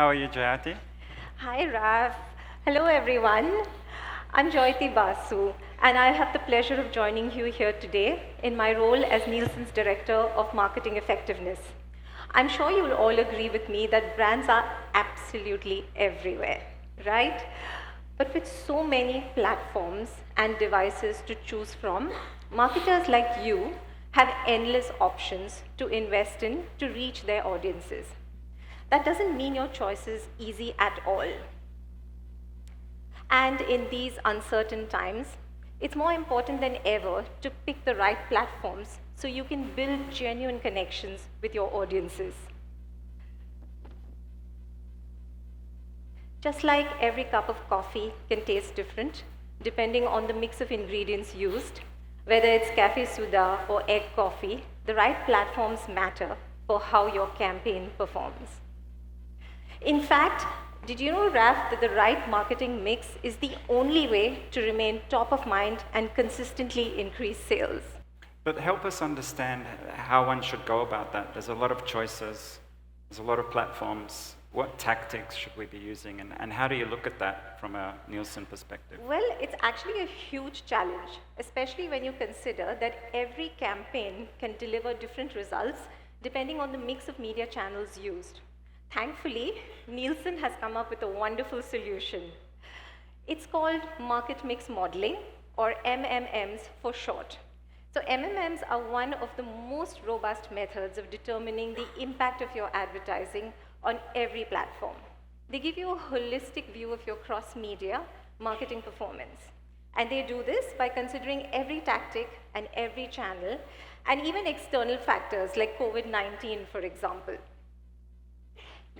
How are you, Jayati? Hi, Raf. Hello, everyone. I'm Jayati Basu, and I have the pleasure of joining you here today in my role as Nielsen's Director of Marketing Effectiveness. I'm sure you'll all agree with me that brands are absolutely everywhere, right? But with so many platforms and devices to choose from, marketers like you have endless options to invest in to reach their audiences. That doesn't mean your choice is easy at all. And in these uncertain times, it's more important than ever to pick the right platforms so you can build genuine connections with your audiences. Just like every cup of coffee can taste different depending on the mix of ingredients used, whether it's cafe soda or egg coffee, the right platforms matter for how your campaign performs. In fact, did you know, Raf, that the right marketing mix is the only way to remain top of mind and consistently increase sales? But help us understand how one should go about that. There's a lot of choices, there's a lot of platforms. What tactics should we be using, and how do you look at that from a Nielsen perspective? Well, it's actually a huge challenge, especially when you consider that every campaign can deliver different results depending on the mix of media channels used. Thankfully, Nielsen has come up with a wonderful solution. It's called market mix modeling, or MMMs for short. So MMMs are one of the most robust methods of determining the impact of your advertising on every platform. They give you a holistic view of your cross-media marketing performance. And they do this by considering every tactic and every channel, and even external factors like COVID-19, for example.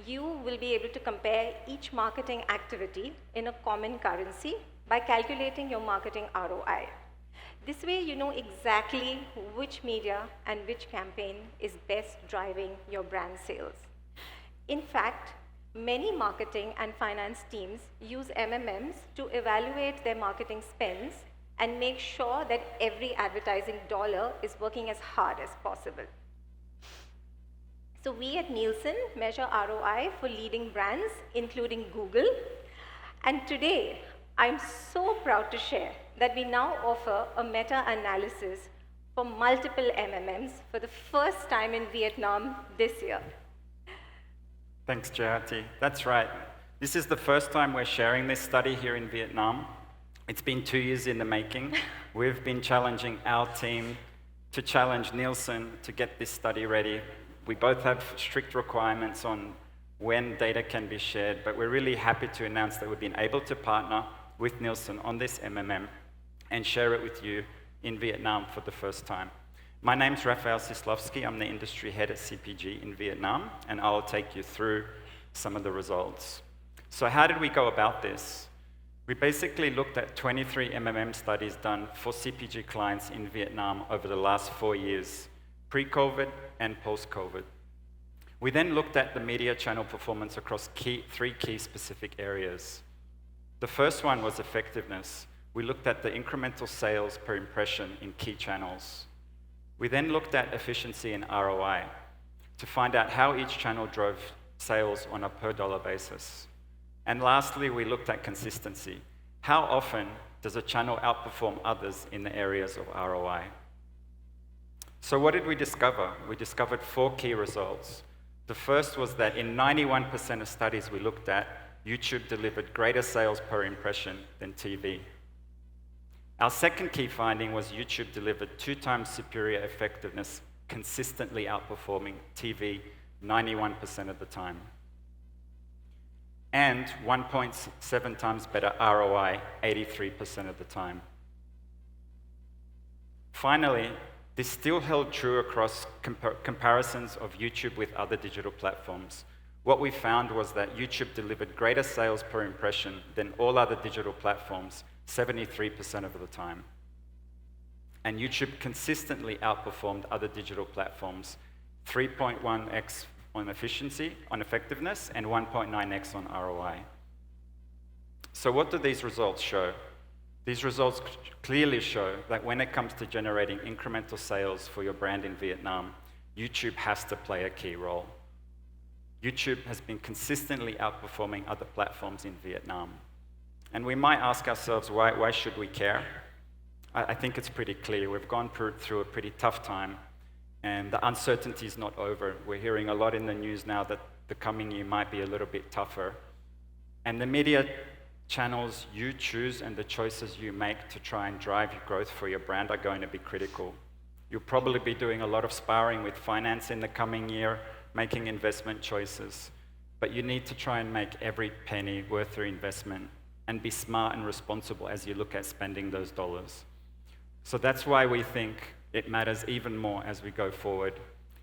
You will be able to compare each marketing activity in a common currency by calculating your marketing ROI. This way, you know exactly which media and which campaign is best driving your brand sales. In fact, many marketing and finance teams use MMMs to evaluate their marketing spends and make sure that every advertising dollar is working as hard as possible. So we at Nielsen measure ROI for leading brands, including Google. And today, I'm so proud to share that we now offer a meta-analysis for multiple MMMs for the first time in Vietnam this year. Thanks, Jayati. That's right. This is the first time we're sharing this study here in Vietnam. It's been 2 years in the making. We've been challenging our team to challenge Nielsen to get this study ready. We both have strict requirements on when data can be shared, but we're really happy to announce that we've been able to partner with Nielsen on this MMM and share it with you in Vietnam for the first time. My name's Rafael Scislowski. I'm the industry head at CPG in Vietnam, and I'll take you through some of the results. So how did we go about this? We basically looked at 23 MMM studies done for CPG clients in Vietnam over the last 4 years, pre-COVID and post-COVID. We then looked at the media channel performance across three key specific areas. The first one was effectiveness. We looked at the incremental sales per impression in key channels. We then looked at efficiency and ROI to find out how each channel drove sales on a per dollar basis. And lastly, we looked at consistency. How often does a channel outperform others in the areas of ROI? So what did we discover? We discovered 4 key results. The first was that in 91% of studies we looked at, YouTube delivered greater sales per impression than TV. Our second key finding was YouTube delivered 2 times superior effectiveness, consistently outperforming TV 91% of the time. And 1.7 times better ROI 83% of the time. Finally, this still held true across comparisons of YouTube with other digital platforms. What we found was that YouTube delivered greater sales per impression than all other digital platforms 73% of the time. And YouTube consistently outperformed other digital platforms 3.1x on efficiency, on effectiveness, and 1.9x on ROI. So what do these results show? These results clearly show that when it comes to generating incremental sales for your brand in Vietnam, YouTube has to play a key role. YouTube has been consistently outperforming other platforms in Vietnam. And we might ask ourselves, why should we care? I think it's pretty clear. We've gone through a pretty tough time, and the uncertainty is not over. We're hearing a lot in the news now that the coming year might be a little bit tougher. And the media channels you choose and the choices you make to try and drive your growth for your brand are going to be critical. You'll probably be doing a lot of sparring with finance in the coming year, making investment choices. But you need to try and make every penny worth your investment and be smart and responsible as you look at spending those dollars. So that's why we think it matters even more as we go forward.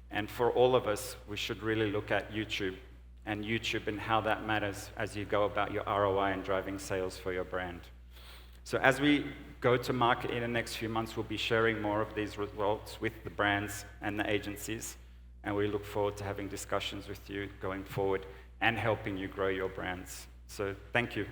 And for all of us, we should really look at YouTube and how that matters as you go about your ROI and driving sales for your brand. So as we go to market in the next few months, we'll be sharing more of these results with the brands and the agencies. And we look forward to having discussions with you going forward and helping you grow your brands. So thank you.